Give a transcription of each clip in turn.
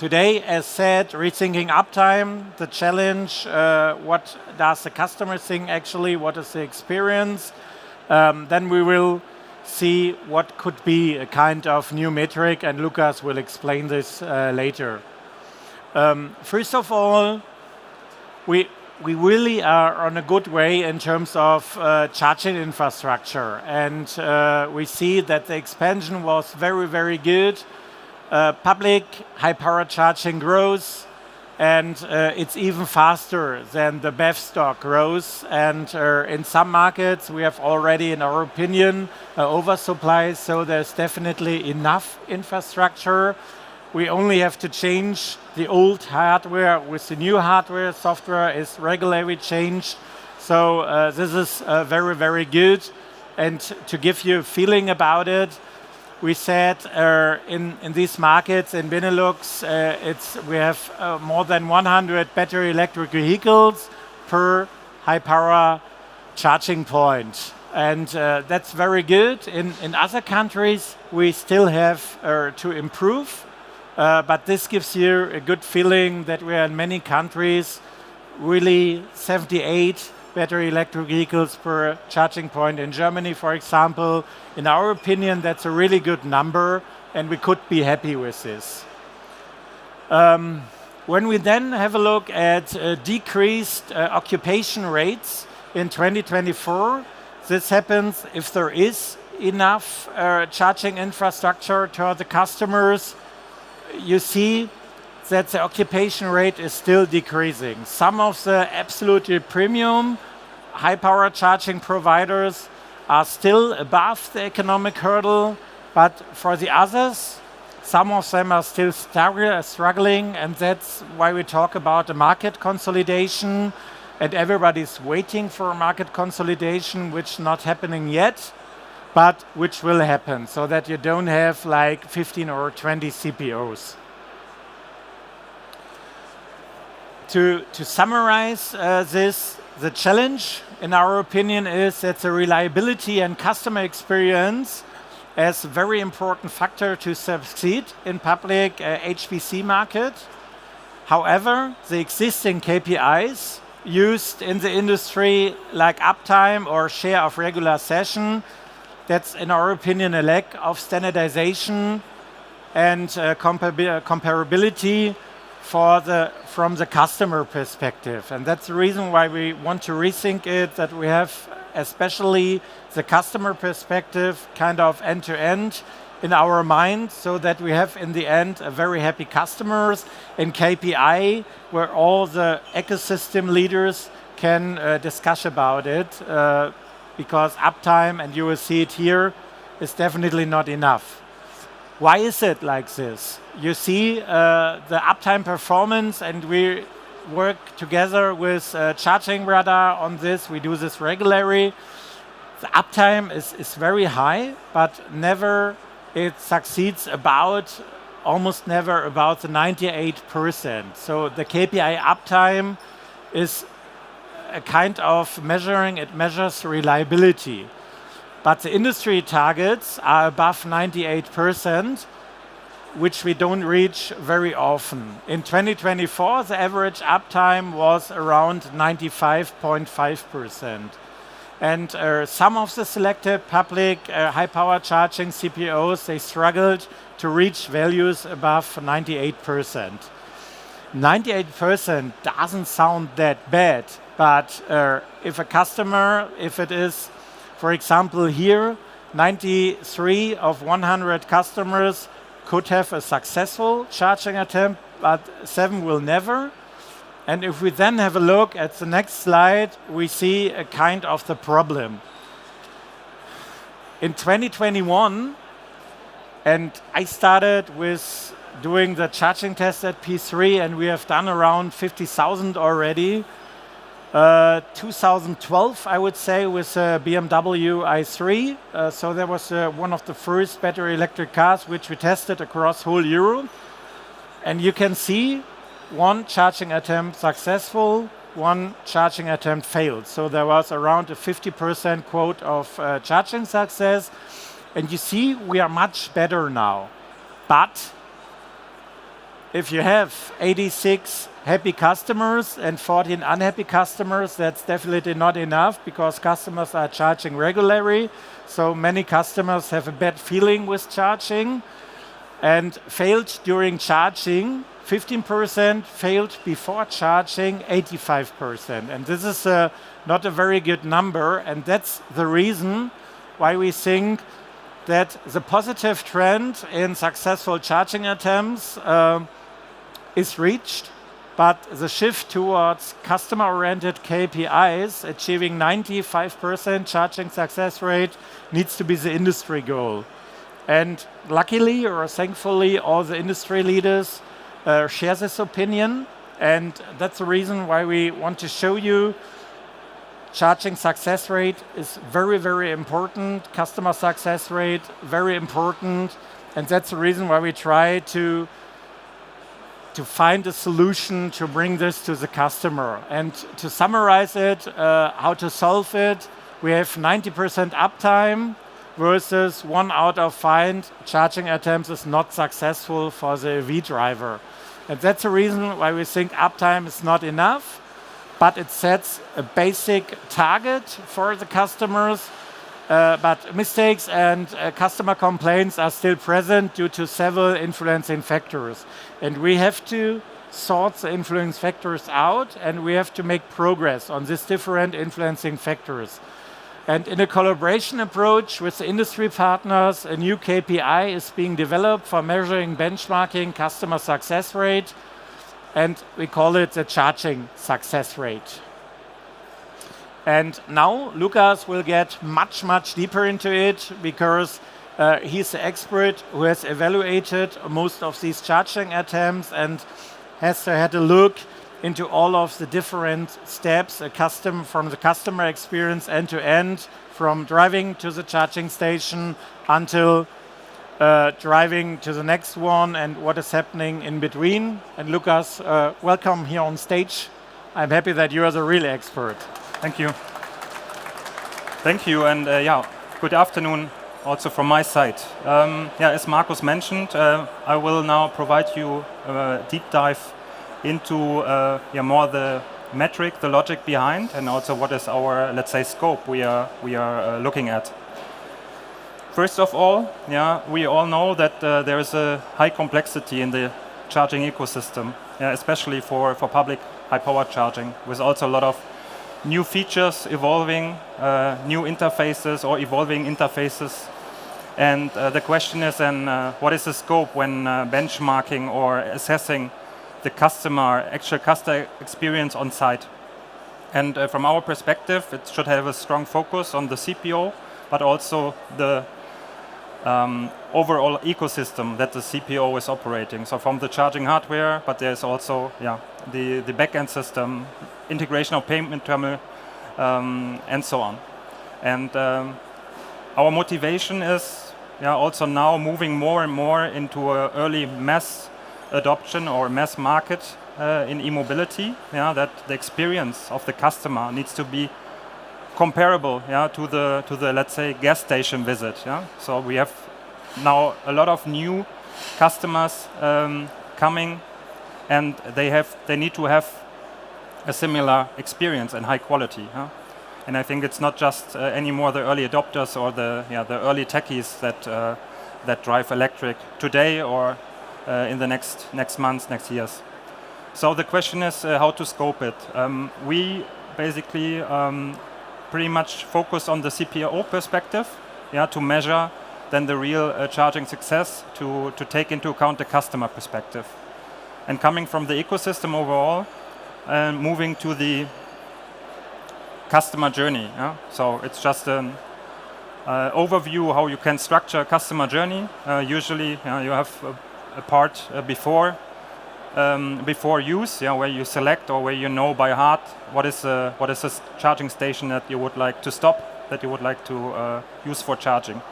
Today, as said, rethinking uptime, the challenge, what does the customer think actually, what is the experience? Then we will see what could be a kind of new metric, and Lukas will explain this later. First of all, we really are on a good way in terms of charging infrastructure, and we see that the expansion was very, very good. Public high-power charging grows, and it's even faster than the BEV stock grows. And in some markets, we have already, in our opinion, oversupply, so there's definitely enough infrastructure. We only have to change the old hardware with the new hardware. Software is regularly changed. So this is very, very good. And to give you a feeling about it, we said in these markets, in Benelux, we have more than 100 battery electric vehicles per high-power charging point. And that's very good. In other countries, we still have to improve. But this gives you a good feeling that we are in many countries, really 78 battery electric vehicles per charging point in Germany, for example. In our opinion, that's a really good number, and we could be happy with this. When we then have a look at decreased occupation rates in 2024, this happens if there is enough charging infrastructure to the customers. You see that the occupation rate is still decreasing. Some of the absolutely premium high-power charging providers are still above the economic hurdle, but for the others, some of them are still struggling, and that's why we talk about a market consolidation, and everybody's waiting for a market consolidation, which is not happening yet, but which will happen, so that you don't have like 15 or 20 CPOs. To summarize this, the challenge, in our opinion, is that the reliability and customer experience is a very important factor to succeed in public HPC market. However, the existing KPIs used in the industry, like uptime or share of regular session, that's, in our opinion, a lack of standardization and comparability from the customer perspective. And that's the reason why we want to rethink it, that we have especially the customer perspective kind of end-to-end in our mind, so that we have in the end a very happy customers, and KPI where all the ecosystem leaders can discuss about it, because uptime, and you will see it here, is definitely not enough. Why is it like this? You see the uptime performance, and we work together with Charging Radar on this. We do this regularly. The uptime is very high, but never it succeeds almost never about the 98%. So the KPI uptime is a kind of measuring, it measures reliability. But the industry targets are above 98%, which we don't reach very often. In 2024, the average uptime was around 95.5%. And some of the selected public high-power charging CPOs, they struggled to reach values above 98%. 98% doesn't sound that bad, but if a customer, if it is, for example, here, 93 of 100 customers could have a successful charging attempt, but 7 will never. And if we then have a look at the next slide, we see a kind of the problem. In 2021, and I started with doing the charging test at P3, and we have done around 50,000 already. 2012, I would say, with BMW i3. So that was one of the first battery electric cars which we tested across whole Europe. And you can see one charging attempt successful, one charging attempt failed. So there was around a 50% quote of charging success. And you see, we are much better now. But if you have 86 happy customers and 14 unhappy customers, that's definitely not enough because customers are charging regularly. So many customers have a bad feeling with charging and failed during charging. 15% failed before charging, 85%. And this is not a very good number. And that's the reason why we think that the positive trend in successful charging attempts is reached, but the shift towards customer-oriented KPIs, achieving 95% charging success rate, needs to be the industry goal. And luckily or thankfully, all the industry leaders share this opinion, and that's the reason why we want to show you charging success rate is very, very important. Customer success rate, very important. And that's the reason why we try to find a solution to bring this to the customer. And to summarize it, how to solve it, we have 90% uptime versus 1 out of 5 charging attempts is not successful for the EV driver. And that's the reason why we think uptime is not enough, but it sets a basic target for the customers. But mistakes and customer complaints are still present due to several influencing factors. And we have to sort the influence factors out, and we have to make progress on these different influencing factors. And in a collaboration approach with the industry partners, a new KPI is being developed for measuring benchmarking customer success rate, and we call it the charging success rate. And now Lukas will get much, much deeper into it because he's the expert who has evaluated most of these charging attempts and has had a look into all of the different steps from the customer experience end to end, from driving to the charging station until driving to the next one and what is happening in between. And Lukas, welcome here on stage. I'm happy that you are the real expert. Thank you. Thank you, and good afternoon also from my side. As Markus mentioned, I will now provide you a deep dive into more the metric, the logic behind, and also what is our, let's say, scope we are looking at. First of all, we all know that there is a high complexity in the charging ecosystem, especially for public high-power charging, with also a lot of new features evolving, new interfaces or evolving interfaces. And the question is then, what is the scope when benchmarking or assessing the actual customer experience on site? And from our perspective, it should have a strong focus on the CPO, but also the overall ecosystem that the CPO is operating. So from the charging hardware, but there's also the backend system, integration of payment terminal, and so on. And our motivation is also now moving more and more into an early mass adoption or mass market in eMobility. That the experience of the customer needs to be comparable to the let's say gas station visit. So we have now a lot of new customers coming, and they need to have a similar experience and high quality. And I think it's not just anymore the early adopters or the early techies that drive electric today or in the next months, next years. So the question is how to scope it. We basically pretty much focus on the CPO perspective, to measure then the real charging success, to take into account the customer perspective. And coming from the ecosystem overall, and moving to the customer journey. So it's just an overview how you can structure a customer journey. Usually you have a part before use, where you select or where you know by heart what is a charging station that you would like to stop, that you would like to use for charging.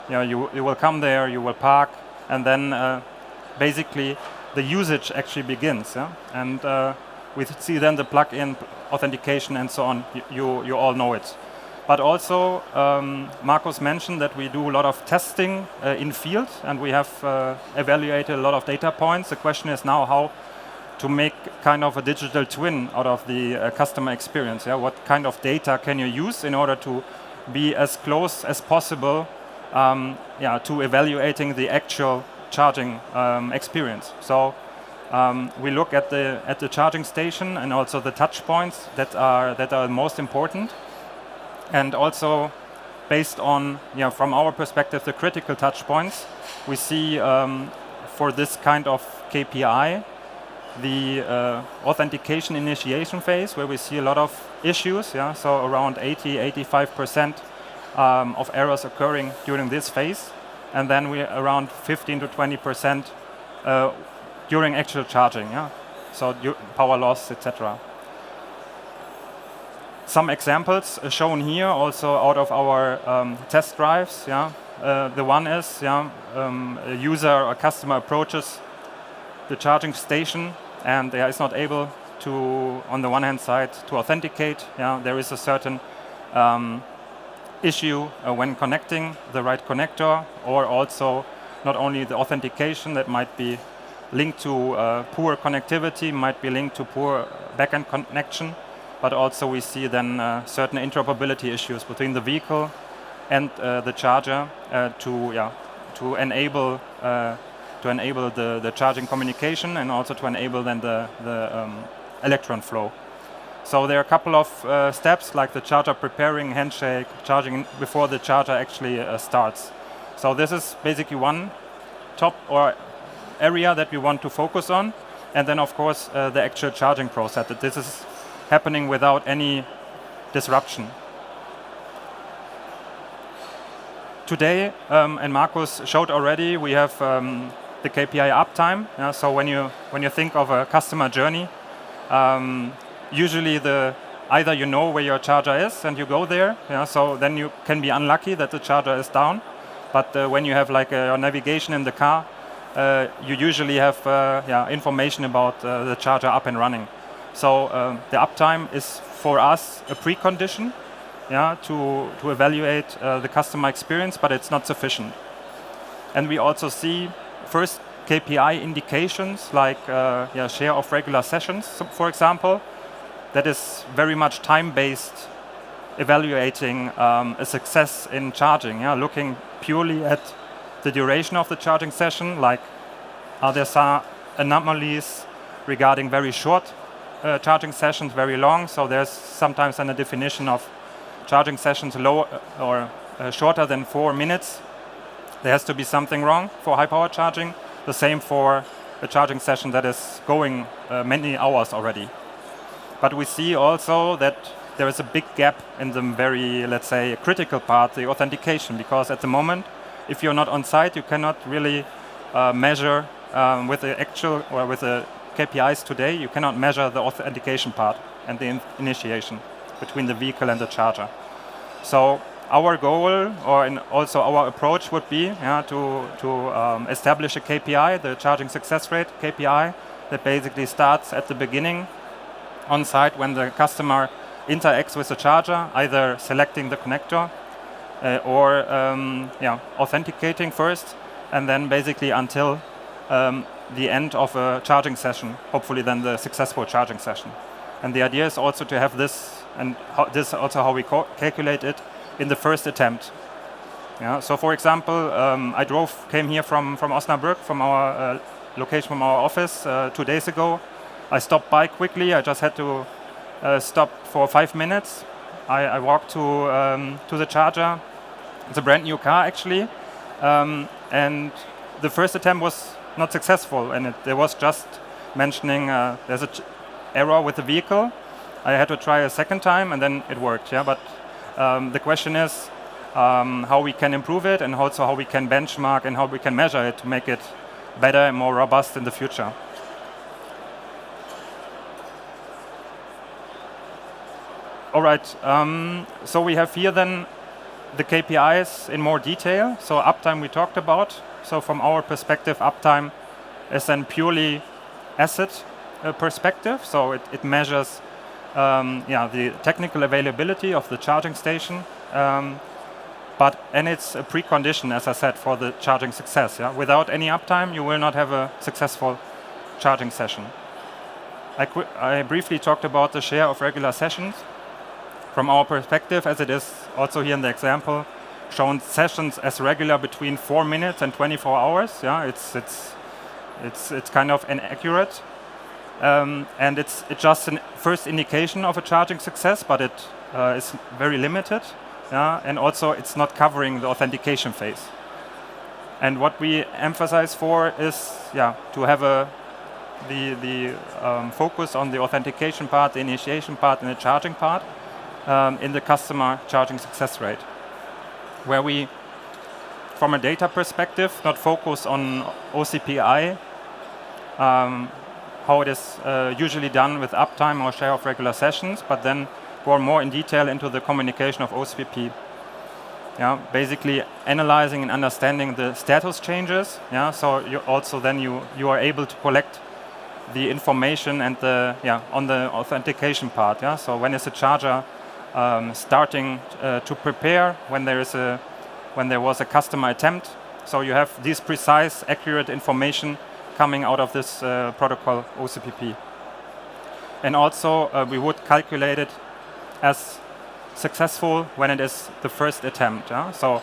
You will come there, you will park, and then basically the usage actually begins. And we see then the plug-in authentication and so on. You all know it. But also, Markus mentioned that we do a lot of testing in field, and we have evaluated a lot of data points. The question is now how to make kind of a digital twin out of the customer experience. Yeah? What kind of data can you use in order to be as close as possible to evaluating the actual charging experience. So we look at the charging station and also the touch points that are most important, and also based on from our perspective the critical touch points. We see for this kind of KPI the authentication initiation phase, where we see a lot of issues. Yeah, so around 80-85% of errors occurring during this phase, and then we around 15 to 20% during actual charging. Yeah, so power loss, etc. Some examples shown here also out of our test drives. Yeah, the one is a user or customer approaches the charging station and is not able to, on the one hand side, to authenticate. Yeah, there is a certain issue when connecting the right connector, or also not only the authentication that might be linked to poor connectivity, might be linked to poor backend connection, but also we see then certain interoperability issues between the vehicle and the charger to enable the charging communication, and also to enable then the electron flow. So there are a couple of steps, like the charger preparing, handshake, charging before the charger actually starts. So this is basically one top or area that we want to focus on, and then of course the actual charging process, that this is happening without any disruption. Today, and Markus showed already, we have the KPI uptime. So when you think of a customer journey, usually either you know where your charger is and you go there. So then you can be unlucky that the charger is down. But when you have like your navigation in the car, you usually have information about the charger up and running. So the uptime is for us a precondition to evaluate the customer experience, but it's not sufficient. And we also see first KPI indications like share of regular sessions, for example. That is very much time-based, evaluating a success in charging, looking purely at the duration of the charging session, like are there some anomalies regarding very short charging sessions, very long. So there's sometimes then a definition of charging sessions low or shorter than 4 minutes. There has to be something wrong for high power charging. The same for a charging session that is going many hours already. But we see also that there is a big gap in the very, let's say, critical part, the authentication, because at the moment, if you're not on site, you cannot really measure with the actual or with the KPIs today, you cannot measure the authentication part and the initiation between the vehicle and the charger. So our goal, or also our approach, would be to establish a KPI, the charging success rate KPI, that basically starts at the beginning on site when the customer interacts with the charger, either selecting the connector or authenticating first, and then basically until the end of a charging session, hopefully then the successful charging session. And the idea is also to have this, and this is also how we calculate it, in the first attempt. So for example, I came here from Osnabrück, from our location, from our office 2 days ago. I stopped by quickly. I just had to stop for 5 minutes. I walked to the charger. It's a brand new car actually, and the first attempt was not successful, and there was just mentioning there's an error with the vehicle. I had to try a second time, and then it worked. But the question is how we can improve it, and also how we can benchmark and how we can measure it to make it better and more robust in the future. All right, so we have here then the KPIs in more detail. So uptime we talked about. So from our perspective, uptime is then purely asset perspective. So it measures the technical availability of the charging station, And it's a precondition, as I said, for the charging success. Yeah? Without any uptime, you will not have a successful charging session. I briefly talked about the share of regular sessions. From our perspective, as it is also here in the example, shown sessions as regular between 4 minutes and 24 hours. Yeah, it's kind of inaccurate, and it's just a first indication of a charging success, but it is very limited. Yeah, and also it's not covering the authentication phase. And what we emphasize for is, to have the focus on the authentication part, the initiation part, and the charging part in the customer charging success rate, where we, from a data perspective, not focus on OCPI, how it is usually done with uptime or share of regular sessions, but then go more in detail into the communication of OCPP. Yeah, basically analyzing and understanding the status changes. Yeah, so you also then you are able to collect the information and on the authentication part. Yeah, so when is the charger starting to prepare, when there was a customer attempt. So you have this precise, accurate information coming out of this protocol OCPP. And also we would calculate it as successful when it is the first attempt. Yeah? So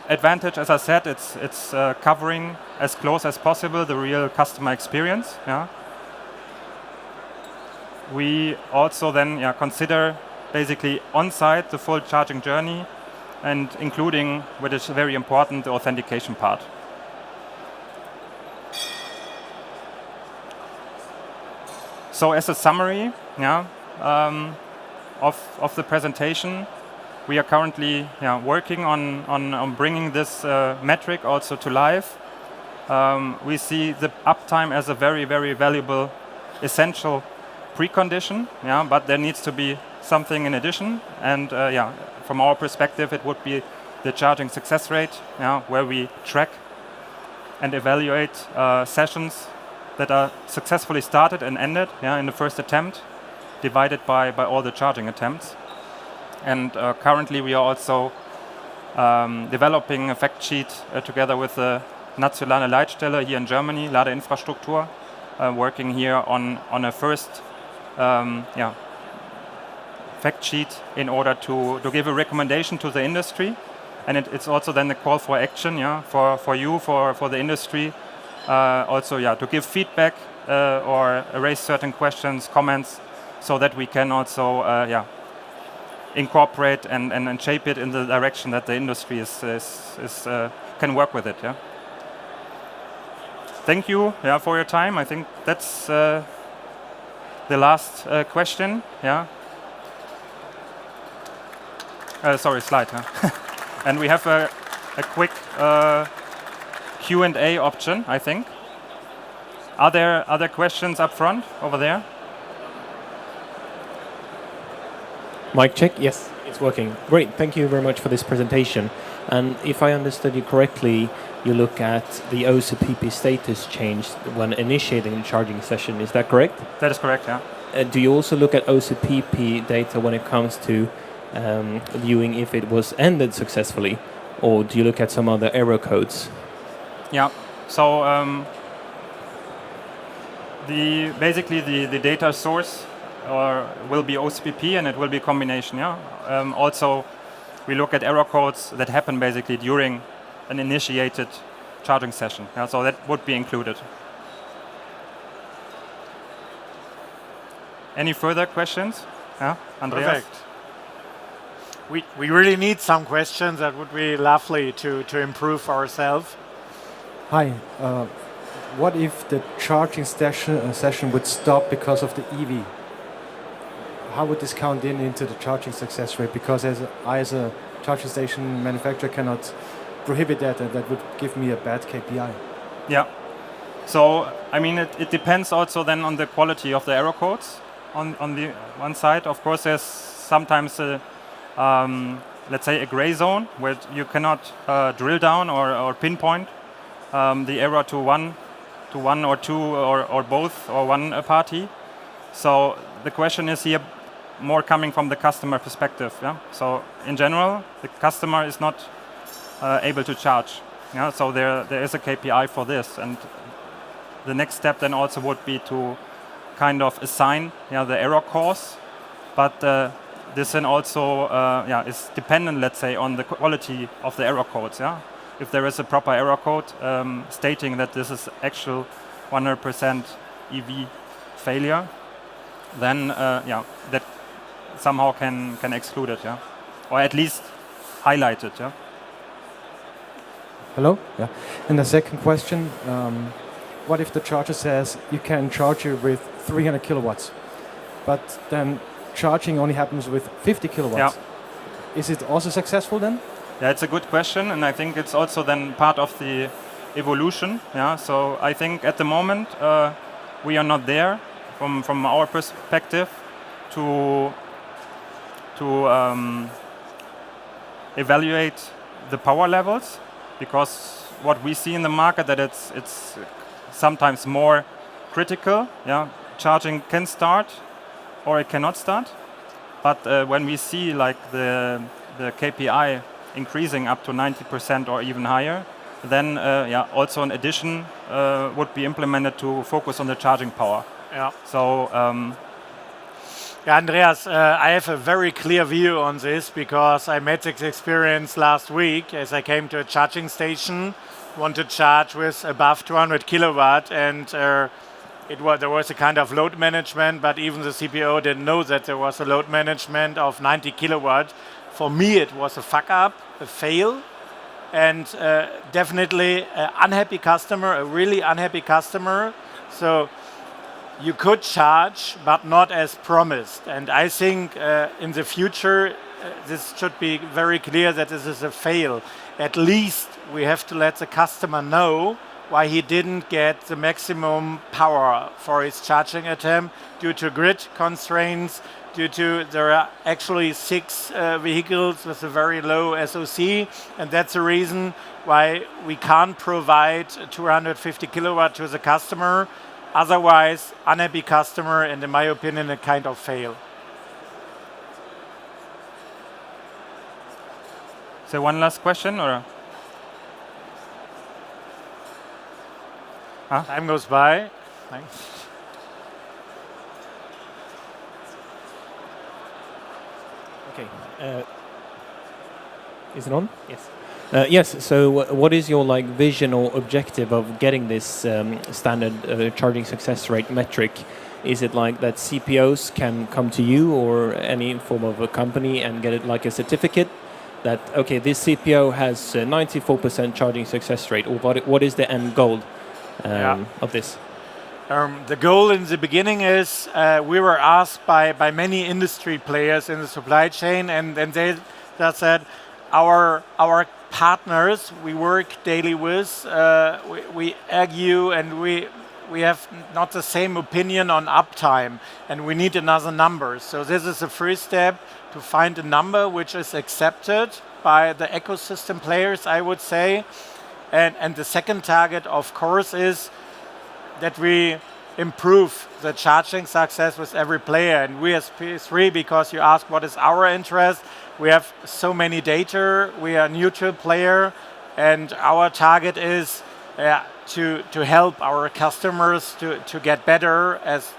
advantage, as I said, it's covering as close as possible the real customer experience. Yeah? We also then consider basically on-site the full charging journey, and including, what is very important, the authentication part. So as a summary of the presentation, we are currently working on bringing this metric also to life. We see the uptime as a very, very valuable, essential precondition, but there needs to be something in addition. And from our perspective, it would be the charging success rate, where we track and evaluate sessions that are successfully started and ended in the first attempt, divided by all the charging attempts. And currently we are also developing a fact sheet together with the Nationale Leitstelle here in Germany, Ladeinfrastruktur, working here on a first fact sheet in order to give a recommendation to the industry. And it's also then a call for action for you, for the industry, also to give feedback or raise certain questions, comments, so that we can also incorporate and shape it in the direction that the industry can work with it. Yeah. Thank you for your time. I think that's the last question. Yeah. Sorry, slide. Huh? And we have a quick Q&A option, I think. Are there other questions up front over there? Mic check. Yes, it's working. Great. Thank you very much for this presentation. And if I understood you correctly, you look at the OCPP status change when initiating the charging session. Is that correct? That is correct, yeah. Do you also look at OCPP data when it comes to viewing if it was ended successfully, or do you look at some other error codes? Yeah. So basically the data source will be OCPP, and it will be a combination. Yeah. Also, we look at error codes that happen basically during an initiated charging session. Yeah, so that would be included. Any further questions? Yeah, Andreas? Perfect. We really need some questions. That would be lovely to improve ourselves. Hi. What if the charging session would stop because of the EV? How would this count into the charging success rate? Because as a charging station manufacturer cannot prohibit that, and that would give me a bad KPI. Yeah. So, I mean, it depends also then on the quality of the error codes on the one side. Of course, there's sometimes let's say a gray zone where you cannot drill down or pinpoint the error to one or two or both or one party. So the question is here, more coming from the customer perspective. Yeah. So in general, the customer is not able to charge. Yeah. So there is a KPI for this, and the next step then also would be to kind of assign the error cause, but this then also is dependent, let's say, on the quality of the error codes. Yeah. If there is a proper error code stating that this is actual 100% EV failure, then that somehow can exclude it, yeah, or at least highlight it, yeah. Hello? Yeah. And the second question, what if the charger says you can charge it with 300 kilowatts, but then charging only happens with 50 kilowatts? Yeah. Is it also successful then? Yeah, it's a good question, and I think it's also then part of the evolution. Yeah, so I think at the moment we are not there from our perspective to evaluate the power levels, because what we see in the market that it's sometimes more critical. Yeah, charging can start or it cannot start, but when we see like the KPI increasing up to 90% or even higher, then also an addition would be implemented to focus on the charging power. Yeah. So. Andreas, I have a very clear view on this because I made this experience last week as I came to a charging station, want to charge with above 200 kilowatt, and there was a kind of load management, but even the CPO didn't know that there was a load management of 90 kilowatt. For me, it was a fuck up, a fail, and definitely an unhappy customer, a really unhappy customer. So you could charge, but not as promised. And I think in the future, this should be very clear that this is a fail. At least we have to let the customer know why he didn't get the maximum power for his charging attempt due to grid constraints, due to there are actually 6 vehicles with a very low SOC, and that's the reason why we can't provide 250 kilowatt to the customer. Otherwise, unhappy customer, and in my opinion, a kind of fail. So one last question, or? Huh? Time goes by. Thanks. Okay. Is it on? Yes. Yes. So, what is your vision or objective of getting this standard charging success rate metric? Is it like that CPOs can come to you or any form of a company and get it like a certificate that okay, this CPO has 94% charging success rate, or what is the end goal of this? The goal in the beginning is we were asked by many industry players in the supply chain, and they said our partners we work daily with, we argue and we have not the same opinion on uptime, and we need another number. So this is the first step, to find a number which is accepted by the ecosystem players, I would say. And the second target, of course, is that we improve the charging success with every player. And we as P3, because you asked what is our interest, we have so many data, we are a neutral player, and our target is to help our customers to get better as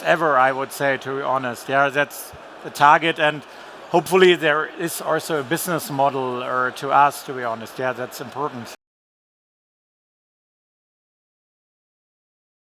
ever, I would say, to be honest. Yeah, that's the target, and hopefully there is also a business model to us, to be honest. Yeah, that's important.